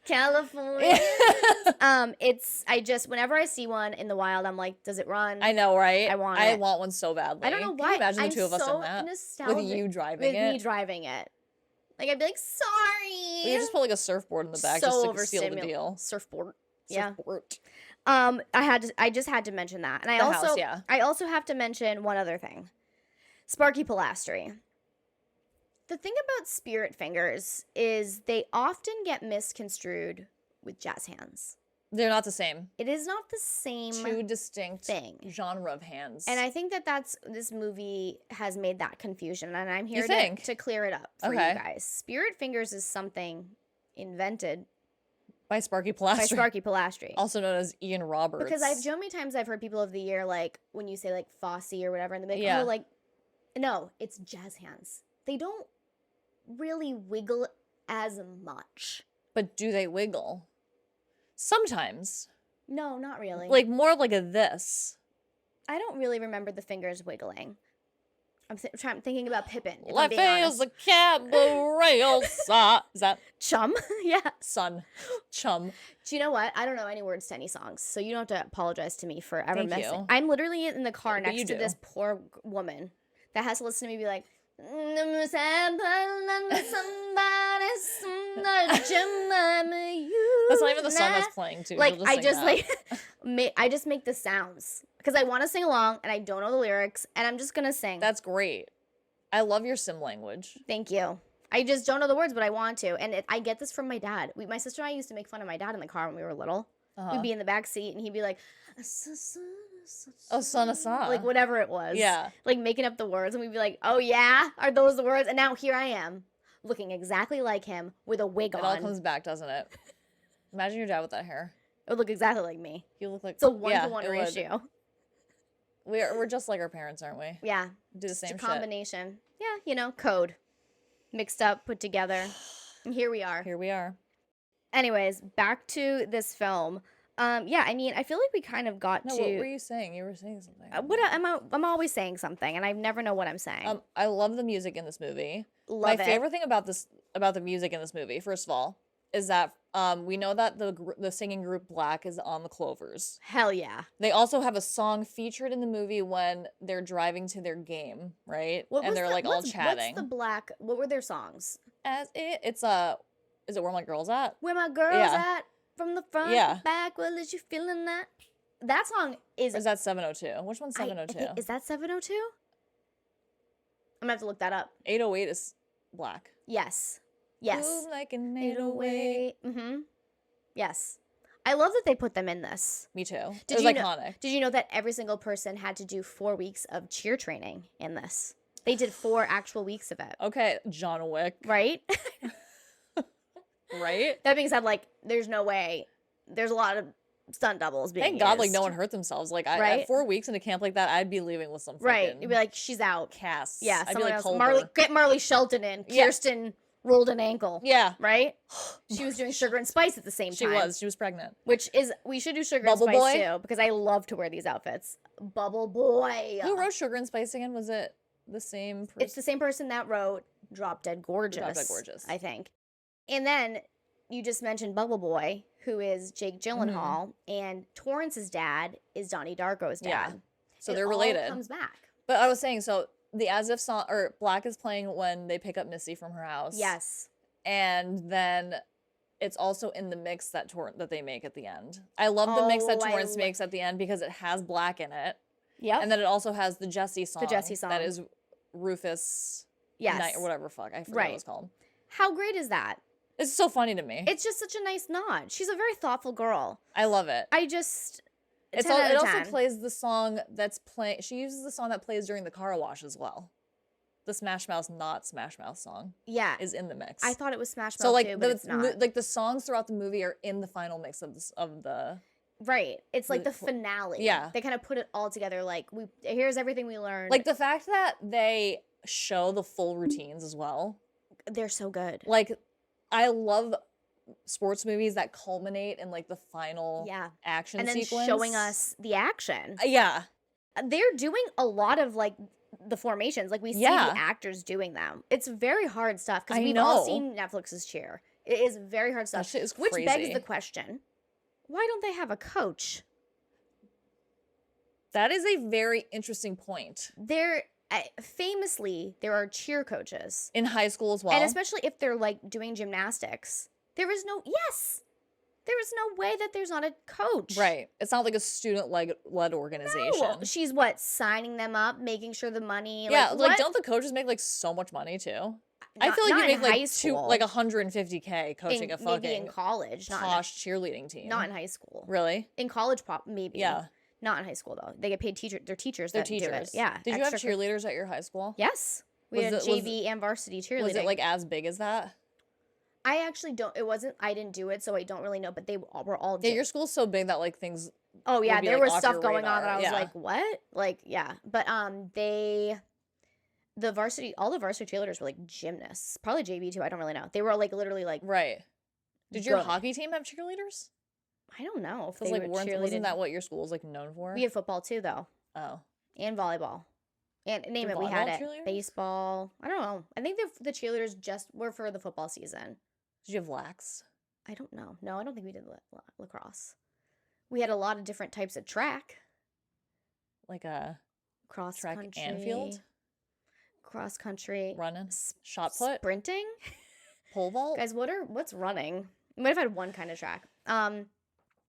California. Whenever I see one in the wild, I'm like, does it run? I know, right? I want I it. want one so badly. I don't know Can why. you imagine I'm the two of us so in that nostalgic with you driving with it. me driving it. Like I'd be like, sorry. We could just put like a surfboard in the back so just to seal the overstimulated. deal. Surfboard. Yeah. Surfboard. I just had to mention that. And Yeah. I also have to mention one other thing. Sparky Pilastri. The thing about spirit fingers is they often get misconstrued with jazz hands. They're not the same. It is not the same Two distinct thing. genre of hands. And I think this movie has made that confusion, and I'm here think? to clear it up for Okay. you guys. Spirit fingers is something invented by Sparky Pilastri. by Sparky Pilastri. Also known as Ian Roberts. Because so many times I've heard people of the year, like, when you say, like, Fosse or whatever, and they're like, Yeah. oh, like, no, it's jazz hands. They don't really wiggle as much. But do they wiggle? Sometimes. No, not really. Like more like a this. I don't really remember the fingers wiggling. I'm thinking about Pippin. If I'm Life being is honest. a cabaret. Is that Chum? Yeah. Sun? Chum. Do you know what? I don't know any words to any songs, so you don't have to apologize to me for ever Thank messing. you. I'm literally in the car But you next to do. this poor woman that has to listen to me be like, That's not even the song that's playing too. like You'll I sing just that. like I just make the sounds because I want to sing along and I don't know the lyrics and I'm just gonna sing. That's great. I love your sim language. Thank you. I just don't know the words, but I want to, and I get this from my dad. My sister and I used to make fun of my dad in the car when we were little. We'd be in the back seat and he'd be like, Oh, son of sa. like whatever it was. Yeah. Like making up the words, and we'd be like, oh yeah, are those the words? And now here I am, looking exactly like him with a wig It on. all comes back, doesn't it? Imagine your dad with that hair. It would look exactly like me. You look like It's a 1-to-1 it would. ratio. We're just like our parents, aren't we? Yeah. Do the Just same a shit. combination. Yeah, code. Mixed up, put together. And here we are. Here we are. Anyways, back to this film. Yeah, I mean, I feel like we kind of got No, to. what were you saying? You were saying something. I'm always saying something, and I never know what I'm saying. I love the music in this movie. Love My it. favorite thing about the music in this movie, first of all, is that we know that the singing group Black is on the Clovers. Hell yeah. They also have a song featured in the movie when they're driving to their game, right? And they're like all chatting. What's the Black? What were their songs? Is it Where My Girl's At? Where my girls Yeah. at? From the front Yeah. to back. Well, is you feeling that? That song is. Or is that 702? Which one's I 702? think- is that 702? I'm gonna have to look that up. 808 is Black. Yes. Yes. Move like an 808. Mm-hmm. Yes. I love that they put them in this. Me too. It Did was you iconic. Did you know that every single person had to do 4 weeks of cheer training in this? They did 4 actual weeks of it. Okay, John Wick. Right? Right? That being said, like, there's no way. There's a lot of stunt doubles being Thank God, like, used. no one hurt themselves. Like, Right? at 4 weeks in a camp like that, I'd be leaving with some fucking Right. You'd be like, she's out. casts. Yeah, I'd be someone like, else. Culver. Get Marley Shelton in. Yeah. Kirsten rolled an ankle. Yeah. Right? She was doing Sugar and Spice at the same time. She was pregnant. Which is, we should do Sugar Bubble and Spice Boy? too, because I love to wear these outfits. Bubble Boy. Who wrote Sugar and Spice again? Was it the same person? It's the same person that wrote Drop Dead Gorgeous. Drop Dead Gorgeous. I think. And then you just mentioned Bubble Boy, who is Jake Gyllenhaal, and Torrance's dad is Donnie Darko's dad. Yeah. So It they're all related. comes back. But I was saying, so the As If song, or Black is playing when they pick up Missy from her house. Yes. And then it's also in the mix that they make at the end. I love the mix that Oh, I Torrance lo- makes at the end because it has Black in it. Yep. And then it also has the Jesse song. Jesse song. That is Rufus Yes. Knight or whatever the fuck. I forget Right. what it's called. How great is that? It's so funny to me. It's just such a nice nod. She's a very thoughtful girl. I love it. I just... It 10 out of also 10. plays the song that's playing. She uses the song that plays during the car wash as well. The Smash Mouth, not Smash Mouth song Yeah. is in the mix. I thought it was Smash Mouth so like too, but it's not. like the songs throughout the movie are in the final mix of the. Right. It's like the- the finale. Yeah. They kind of put it all together. Like, here's everything we learned. Like the fact that they show the full routines as well. they're so good. Like, I love sports movies that culminate in like the final Yeah. action And then sequence. showing us the action. Yeah. They're doing a lot of like the formations. Like we see Yeah. the actors doing them. It's very hard stuff because I we've all know. seen Netflix's Cher. It is very hard That stuff. shit is Which begs crazy. the question, why don't they have a coach? That is a very interesting point. There, famously, there are cheer coaches. In high school as well. And especially if they're like doing gymnastics. There is no way that there's not a coach. Right. It's not like a student-led organization. No. She's what, signing them up, making sure the money. Yeah, like, like what? don't the coaches make like so much money too? I Not- feel like not you make in like high school. like 150K coaching a maybe in fucking college, not posh cheerleading team. not in high school. Really? In college, maybe. Yeah. Not in high school though. They get paid They're teachers. They're that do it. teachers. Yeah. Did you have extra- cheerleaders at your high school? Yes. We Was had it- was- JV and varsity cheerleading. Was it like as big as that? I actually don't. It wasn't. I didn't do it, so I don't really know. But they were all. Yeah, your school's so big that like things. Oh yeah, would be, there like, was off stuff your going on that I radar, was yeah. like, what? Like, yeah. But all the varsity cheerleaders were like gymnasts. Probably JV too. I don't really know. They were like literally like. Right. Did your good. hockey team have cheerleaders? I don't know if Because they like were cheerleaded. wasn't that what your school was like known for? We had football too, though, Oh. and volleyball, and name Did it. We had volleyball it. cheerleaders? Baseball. I don't know. I think the cheerleaders just were for the football season. Did you have lax? I don't know. No, I don't think we did lacrosse. We had a lot of different types of track. Like a Cross track country, and field? cross country, Running? Shot put? sprinting. Pole vault? Guys, what's running? We might have had one kind of track.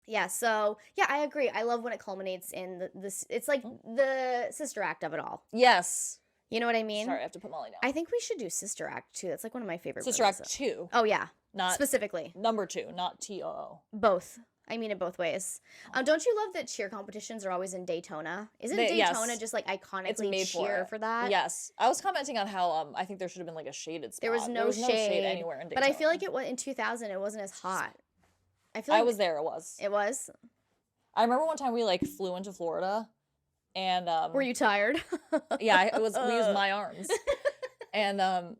Yeah. So yeah, I agree. I love when it culminates in this. It's like the sister act of it all. Yes. You know what I mean? Sorry, I have to put Molly down. I think we should do Sister Act too. That's like one of my favorite. Sister movies. Act 2. Oh yeah, Not specifically number 2, not TOO. both. I mean it both ways. Don't you love that cheer competitions are always in Daytona? Isn't Daytona yes. just like It's iconically made cheer it. for that? Yes. I was commenting on how I think there should have been like a shaded spot. There was no shade anywhere in But Daytona. I feel like it was in 2000. It wasn't as hot. I feel like I was there, it was. It was. I remember one time we like flew into Florida and Were you tired? yeah, we used my arms. And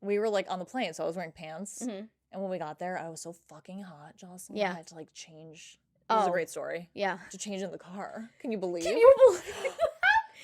we were like on the plane, so I was wearing pants. Mhm. And when we got there, I was so fucking hot, Jocelyn. Yeah. I had to like change. This is a Oh. great story. Yeah. To change in the car. Can you believe? Can you believe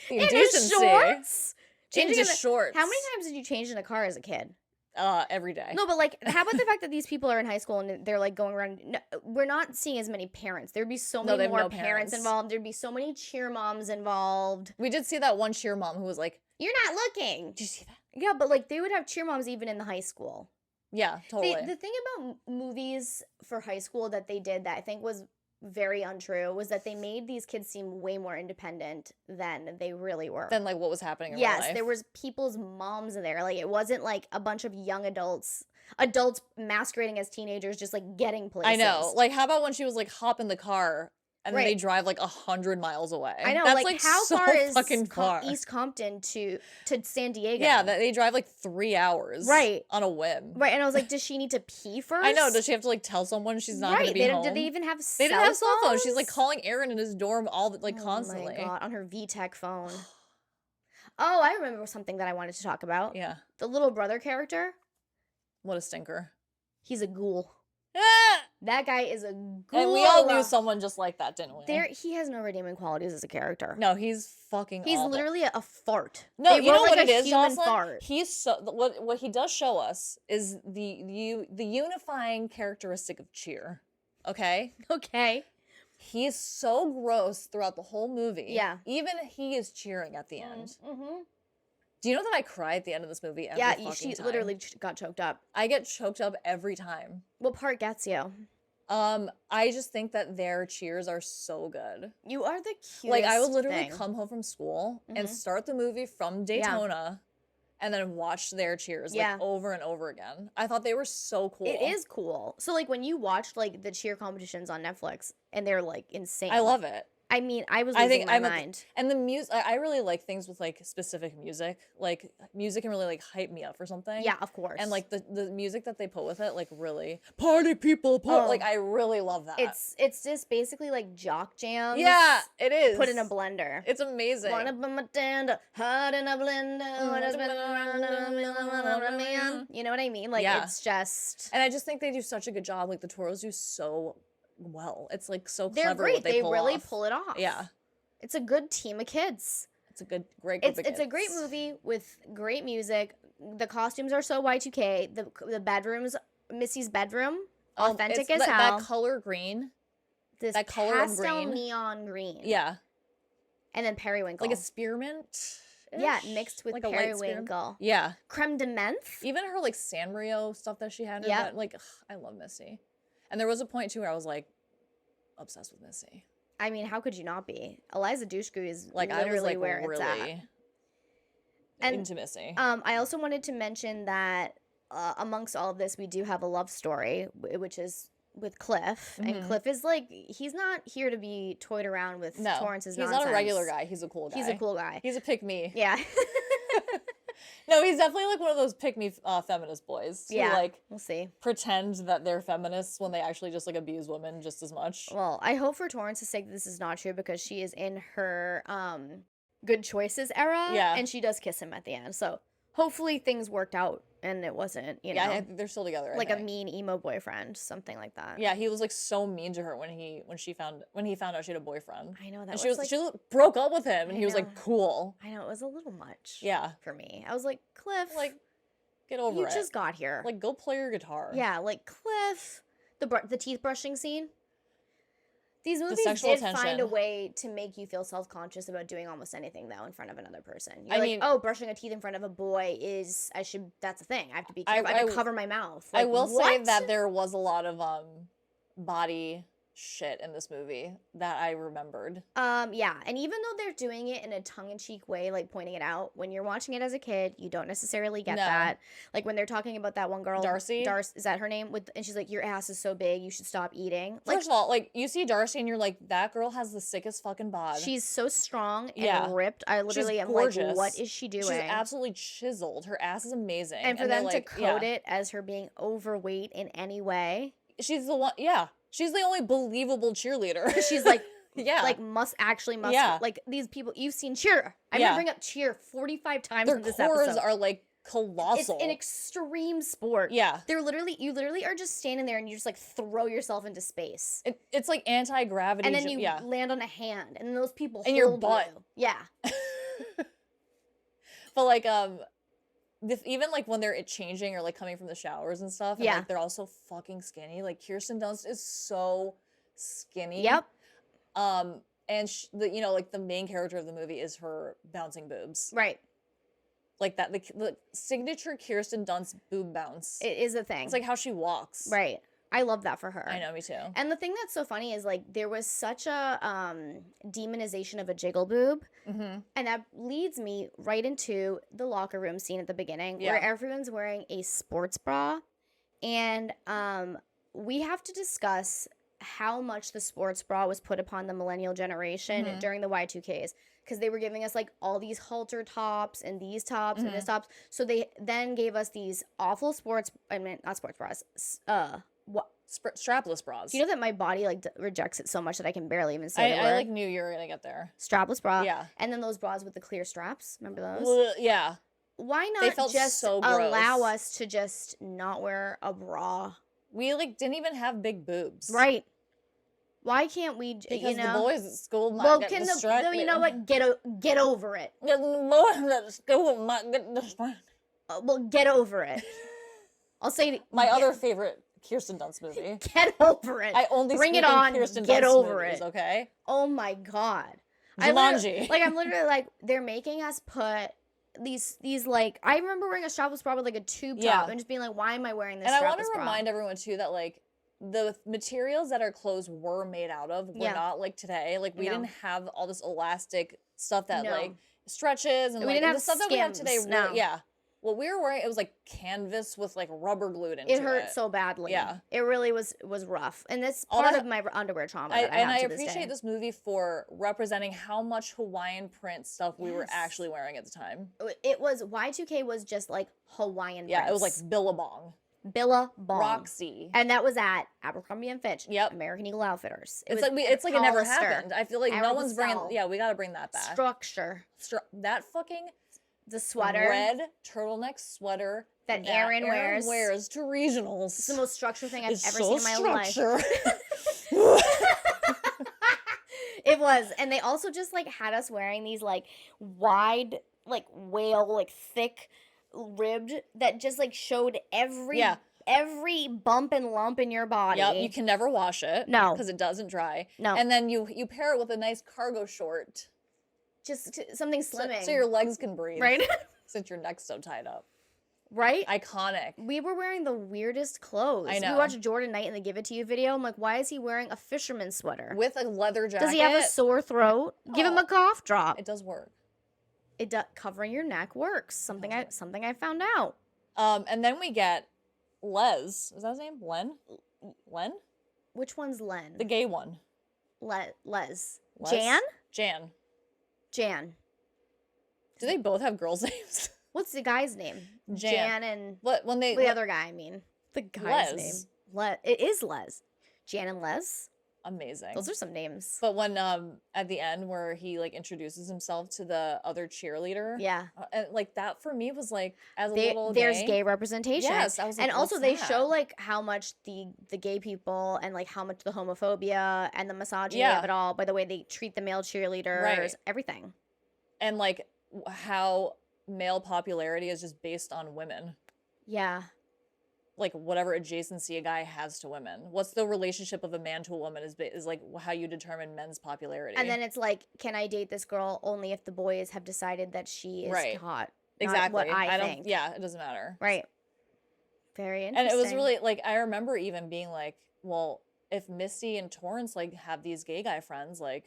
The in his indecency. shorts? Into Changing in the- shorts. How many times did you change in a car as a kid? Every day. No, but like, how about the fact that these people are in high school and they're like going around? No, we're not seeing as many parents. There'd be so No, many they have more no parents parents. involved. There'd be so many cheer moms involved. We did see that one cheer mom who was like, You're not looking. did you see that? Yeah, but like they would have cheer moms even in the high school. Yeah, totally. The thing about movies for high school that they did that I think was very untrue was that they made these kids seem way more independent than they really were. Than like what was happening in real Yes, life. there was people's moms in there. Like it wasn't like a bunch of young adults adults masquerading as teenagers just like getting places. I know. Like, how about when she was like, hop in the car and then they Right. drive like 100 miles away? I know. That's like how so far is fucking far. East Compton to San Diego? Yeah, they drive like 3 hours. Right. On a whim. Right. And I was like, does she need to pee first? I know. Does she have to like tell someone she's not going to be home? Did they even have They didn't have cell phones. She's like calling Aaron in his dorm constantly. Oh my God, on her VTech phone. Oh, I remember something that I wanted to talk about. Yeah. The little brother character. What a stinker. He's a ghoul. Ah! That guy is a ghoul. And we all knew someone just like that, didn't we? He has no redeeming qualities as a character. No, he's fucking He's awful. literally a fart. No, They you know wrote, what like, it a is, human Jocelyn? fart. He's so what he does show us is the unifying characteristic of Cheer. Okay? Okay. He is so gross throughout the whole movie. Yeah. Even he is cheering at the end. Mm-hmm. Do you know that I cry at the end of this movie every Yeah, fucking she time? literally got choked up. I get choked up every time. What part gets you? I just think that their cheers are so good. You are the cutest Like, I would literally thing. come home from school and Mhm. start the movie from Daytona and then watch their cheers Yeah. like over and over again. I thought they were so cool. It is cool. So like when you watched like the cheer competitions on Netflix and they're like insane. I love it. I mean, I was I losing think my I'm mind. and the music. I really like things with like specific music. Like music can really like hype me up for something. Yeah, of course. And like the music that they put with it, like really party people. Like I really love that. it's just basically like jock jams. Yeah, it is. Put in a blender. It's amazing. Wanna put my tender heart in a blender. When it's been around a man. You know what I mean? Like Yeah. it's just And I just think they do such a good job. Like the Toros do so well. It's like so they're clever great. what they pull really off. pull it off. Yeah. It's a good team of kids. It's a great group of It's a great kids. movie with great music. The costumes are so Y2K. The bedrooms, Missy's bedroom, authentic It's as hell. That color green. This that color of pastel green. neon green. Yeah. And then periwinkle. Like a spearmint. Yeah, mixed with like a light spearmint. periwinkle. Yeah. Creme de menthe. Even her like Sanrio stuff that she had in her Yeah. bed, like ugh, I love Missy. And there was a point too where I was like obsessed with Missy. I mean, how could you not be? Eliza Dushku is Like literally I was like where it's at. really And, into Missy. I also wanted to mention that amongst all of this, we do have a love story, which is with Cliff. And Mhm. Cliff is like, he's not here to be toyed around with No, Torrance's he's nonsense. not a regular guy. He's a cool guy. He's a cool guy. He's a pick me. Yeah. No, he's definitely like one of those pick me feminist boys. Who, Yeah. like We'll see. pretend that they're feminists when they actually just like abuse women just as much. Well, I hope for Torrance's sake this is not true because she is in her good choices era. Yeah. And she does kiss him at the end. So hopefully things worked out and it wasn't, you Yeah, know, I think they're still together. I like a think. mean emo boyfriend, something like that. Yeah, he was like so mean to her when he found out she had a boyfriend. I know that And was she like, broke up with him, and I he was know. like cool. I know it was a little much. Yeah, For me, I was like, Cliff, like get over you it. just got here. Like go play your guitar. Yeah, like Cliff, the teeth brushing scene. These movies sexual did find a tension. way to make you feel self-conscious about doing almost anything though in front of another person. You're I like, mean- oh, brushing a teeth in front of a boy that's a thing. I have to be careful. I have to cover my mouth. I Like, will say what? that there was a lot of body shit in this movie that I remembered. Yeah, and even though they're doing it in a tongue-in-cheek way, like pointing it out, when you're watching it as a kid, you don't necessarily get No. that. Like when they're talking about that one girl, Darcy? is that her name? And she's like, your ass is so big, you should stop eating. Like, First of all, like you see Darcy and you're like, that girl has the sickest fucking bod. she's so strong and Yeah. ripped. I literally am gorgeous. like, what is she doing? She's absolutely chiseled. Her ass is amazing. and for they're them to like, code yeah. it as her being overweight in any way, She's the one. Yeah, she's the only believable cheerleader. she's like, yeah, like must Yeah. like these people you've seen Cheer. I'm Yeah. gonna bring up Cheer 45 times their in this cores episode. are like It's colossal. an extreme sport. Yeah, You literally are just standing there and you just like throw yourself into space. it's like anti-gravity. And then you yeah. land on a hand and then those people And your hold butt. you. Yeah. But like even like when they're changing or like coming from the showers and stuff, and, Yeah. like, they're all so fucking skinny. Like Kirsten Dunst is so skinny. Yep. And like the main character of the movie is her bouncing boobs. Right. Like that, the signature Kirsten Dunst boob bounce. It is a thing. It's like how she walks. right. I love that for her. I know, me too. And the thing that's so funny is like there was such a demonization of a jiggle boob, Mm-hmm. and that leads me right into the locker room scene at the beginning where Yeah. everyone's wearing a sports bra And we have to discuss how much the sports bra was put upon the millennial generation during the Y2Ks. Because they were giving us, like, all these halter tops and these tops and this tops. So they then gave us these awful not sports bras. Strapless bras. Do you know that my body, like, rejects it so much that I can barely even say the word? I, like, knew you were going to get there. Strapless bra. Yeah. And then those bras with the clear straps. Remember those? Well, yeah. Why They not felt just so gross. allow us to just not wear a bra? We, like, didn't even have big boobs. Right. Why can't we, Because the boys at school might well, get can distracted. you know what? Get over it. The boys at school might get distracted. Well, get over it. I'll say My other favorite Kirsten Dunst movie. Get over it. I only bring speak it on. in Kirsten Get Dunst over movies, it. Okay. Oh my god. Jumanji. I'm literally like, they're making us put these like, I remember wearing a strapless bra with like a tube top and just being like, why am I wearing this? And I want strapless to bra? remind everyone too that, like, the materials that our clothes were made out of were not like today. Like, we didn't have all this elastic stuff that like stretches and we like didn't have the stuff that we have today. No. Yeah. What we were wearing, it was like canvas with like rubber glued into it. It hurt so badly. Yeah. It really was rough. And that's part of my underwear trauma that I have to this day. appreciate this movie for representing how much Hawaiian print stuff we were actually wearing at the time. It was, Y2K was just like Hawaiian Yeah, prints. it was like Billabong. Billabong. Roxy. And that was at Abercrombie and Fitch. Yep. American Eagle Outfitters. It's like it never Hollister. happened. I feel like no Arab one's bringing. Cell. Yeah, we got to bring that back. Structure. That fucking The sweater. red turtleneck sweater that Aaron wears to regionals. It's the most structured thing I've It's ever so seen in my life. structure. It was. And they also just like had us wearing these like wide, like whale, like thick ribbed that just like showed every bump and lump in your body. Yep, you can never wash it. No. Because it doesn't dry. No. And then you pair it with a nice cargo short. Just something slimming. So your legs can breathe. Right? Since your neck's so tied up. Right? Iconic. We were wearing the weirdest clothes. I know. We watched Jordan Knight in the Give It To You video. I'm like, why is he wearing a fisherman's sweater? With a leather jacket. Does he have a sore throat? Give him a cough drop. It does work. Covering your neck works. Something I found out. And then we get Les. Is that his name? Len? Which one's Len? The gay one. Les. Jan. Jan. Do they both have girls' names? What's the guy's name? Jan and the other guy. I mean, the guy's name. It is Les. Jan and Les. Amazing. Those are some names. But when at the end where he like introduces himself to the other cheerleader, and like that for me was like there's gay representation. Yes, I was like, and also what's they that? show like how much the gay people and like how much the homophobia and the misogyny of it all by the way they treat the male cheerleaders, everything, and like how male popularity is just based on women. Yeah. Like whatever adjacency a guy has to women. What's the relationship of a man to a woman is like how you determine men's popularity. And then it's like, can I date this girl only if the boys have decided that she is hot? Exactly. Not what I think. Yeah, it doesn't matter. Right. Very interesting. And it was really like, I remember even being like, well, if Misty and Torrance like have these gay guy friends, like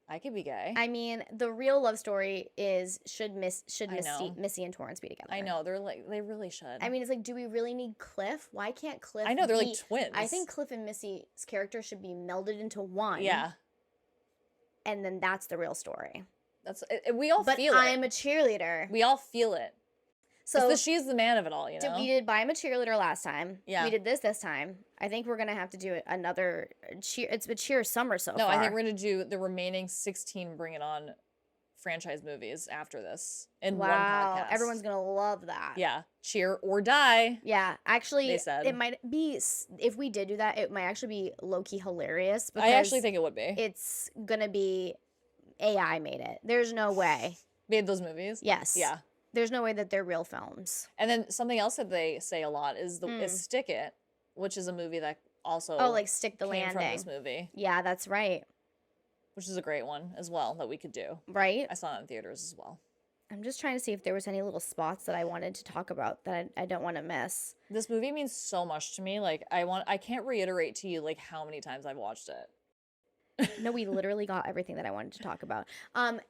I could be gay. I mean, the real love story is should Missy and Torrance be together? I know, they really should. I mean, it's like, do we really need Cliff? Why can't Cliff? I know they're like twins. I think Cliff and Missy's character should be melded into one. Yeah. And then that's the real story. We all feel it. But I'm a cheerleader. We all feel it. So she's the man of it all, you know? We did Buy I'm a Cheerleader last time. Yeah. We did this time. I think we're going to have to do another cheer. It's a cheer summer so far. No, I think we're going to do the remaining 16 Bring It On franchise movies after this in one podcast. Everyone's going to love that. Yeah. Cheer or die. Yeah. Actually, they said. It might be, if we did do that, it might actually be low-key hilarious. I actually think it would be. It's going to be AI made it. There's no way. Made those movies? Yes. Yeah. There's no way that they're real films. And then something else that they say a lot is Stick It, which is a movie that also like Stick the Landing from this movie. Yeah, that's right. Which is a great one as well that we could do. Right? I saw it in theaters as well. I'm just trying to see if there was any little spots that I wanted to talk about that I don't want to miss. This movie means so much to me. Like I can't reiterate to you like how many times I've watched it. No, we literally got everything that I wanted to talk about.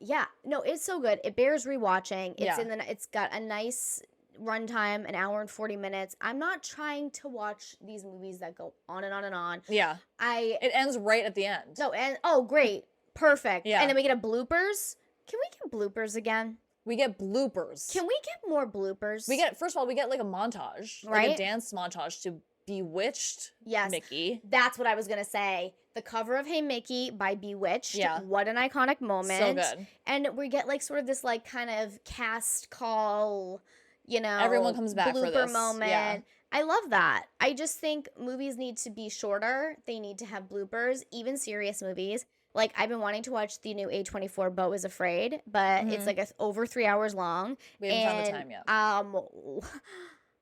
Yeah, no, it's so good. It bears rewatching. It's got a nice runtime, an hour and 40 minutes. I'm not trying to watch these movies that go on and on and on. Yeah. It ends right at the end. No, and oh, great. Perfect. Yeah. And then we get a bloopers. Can we get bloopers again? We get bloopers. Can we get more bloopers? First of all, we get like a montage. Right? Like a dance montage to Bewitched Mickey. That's what I was going to say. The cover of Hey Mickey by Bewitched. Yeah. What an iconic moment. So good. And we get like sort of this like kind of cast call, you know. Everyone comes back for blooper this. moment. Yeah. I love that. I just think movies need to be shorter. They need to have bloopers, even serious movies. Like, I've been wanting to watch the new A24 Beau is Afraid, but it's like over 3 hours long. We haven't found the time yet.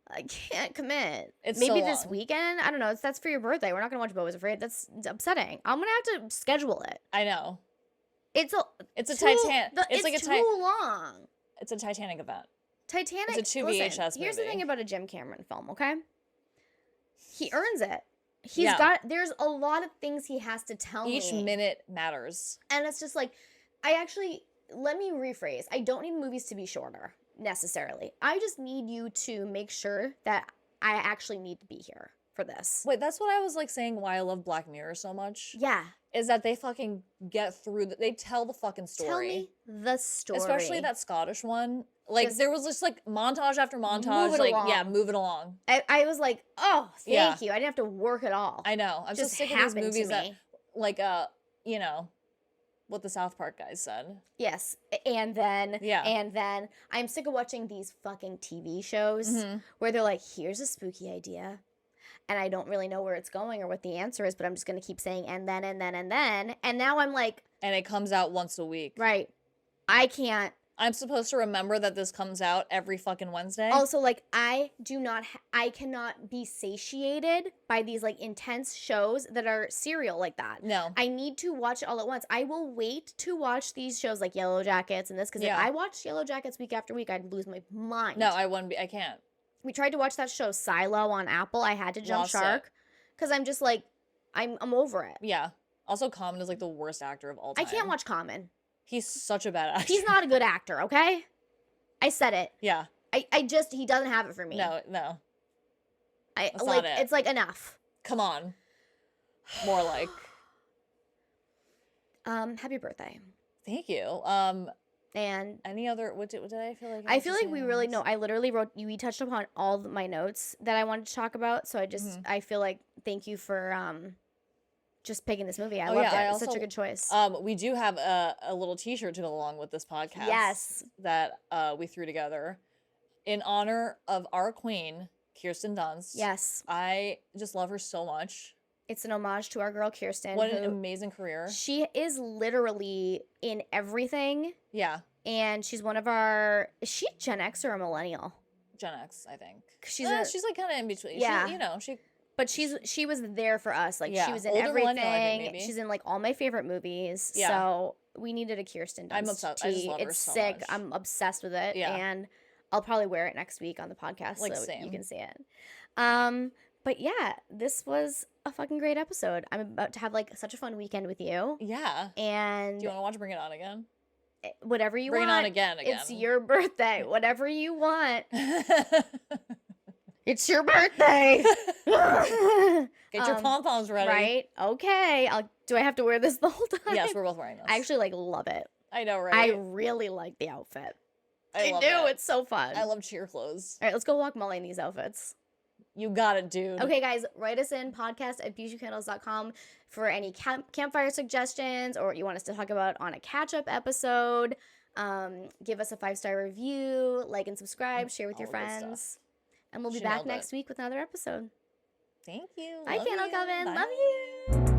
I can't commit. It's maybe so this long. weekend. I don't know. That's for your birthday. We're not gonna watch Beau is Afraid. That's upsetting. I'm gonna have to schedule it. I know. It's a Titanic. It's like too long. It's a Titanic event. Titanic. It's a 2 listen, VHS Here's the movie. thing about a Jim Cameron film. Okay, he earns it. There's a lot of things he has to tell me. Each minute matters. And it's just like, let me rephrase. I don't need movies to be shorter, necessarily. I just need you to make sure that I actually need to be here for this. Wait, that's what I was like saying why I love Black Mirror so much. Yeah. Is that they fucking get through, they tell the fucking story. Tell me the story. Especially that Scottish one. Like, Just there was just like montage after montage. move it Like, along. yeah, move it along. I was like, oh, Yeah. thank you. I didn't have to work at all. I know. I'm just Just sick of these happened to movies that, me. like, you know, what the South Park guys said. Yes. And then, Yeah. and then, I'm sick of watching these fucking TV shows where they're like, here's a spooky idea. And I don't really know where it's going or what the answer is, but I'm just going to keep saying, and then, and then, and then. And now I'm like. And it comes out once a week. Right. I can't. I'm supposed to remember that this comes out every fucking Wednesday. Also, like, I cannot be satiated by these, like, intense shows that are serial like that. No. I need to watch it all at once. I will wait to watch these shows like Yellow Jackets and this, because Yeah. if I watched Yellow Jackets week after week, I'd lose my mind. No, I can't. We tried to watch that show Silo on Apple. I had to jump Lost shark because I'm just like, I'm over it. Yeah. Also, Common is like the worst actor of all time. I can't watch Common. He's such a bad actor. He's not a good actor, okay? I said it. Yeah. He doesn't have it for me. No. That's like not it. it's like enough. Come on. More like. Happy birthday. Thank you. And Any other? What did I feel like? I feel like we really know. I literally wrote. We touched upon all my notes that I wanted to talk about. So I feel like thank you for just picking this movie. I loved it. It's such a good choice. We do have a little T-shirt to go along with this podcast. Yes. That we threw together in honor of our queen, Kirsten Dunst. Yes. I just love her so much. It's an homage to our girl Kirsten. What an amazing career. She is literally in everything. Yeah. And she's one of our. Is she Gen X or a millennial? Gen X, I think. She's like kind of in between. Yeah. She. But she was there for us. Like, Yeah, she was in older millennial, I think, everything. maybe. She's in, like, all my favorite movies. Yeah. So we needed a Kirsten Dunst I'm obsessed. tee. I just love her It's so sick. much. I'm obsessed with it. Yeah. And I'll probably wear it next week on the podcast Like, so same. you can see it. But yeah, this was a fucking great episode. I'm about to have, like, such a fun weekend with you. Yeah. And Do you want to watch Bring It On again? whatever you Bring want. It On again. It's your birthday. Whatever you want. It's your birthday. Get your pom poms ready. Right? Okay. Do I have to wear this the whole time? Yes, we're both wearing this. I actually like love it. I know, right? I really like the outfit. I love do. it. It's so fun. I love cheer clothes. All right, let's go walk Molly in these outfits. You got it, dude. Okay, guys, write us in podcast@bijoutcandles.com for any campfire suggestions or what you want us to talk about on a catch-up episode. Give us a 5-star review, like and subscribe, share with your All the good friends. stuff. And we'll be She back nailed next it. week with another episode. Thank you. Bye, Love Candle you. Coven. Bye. Love you.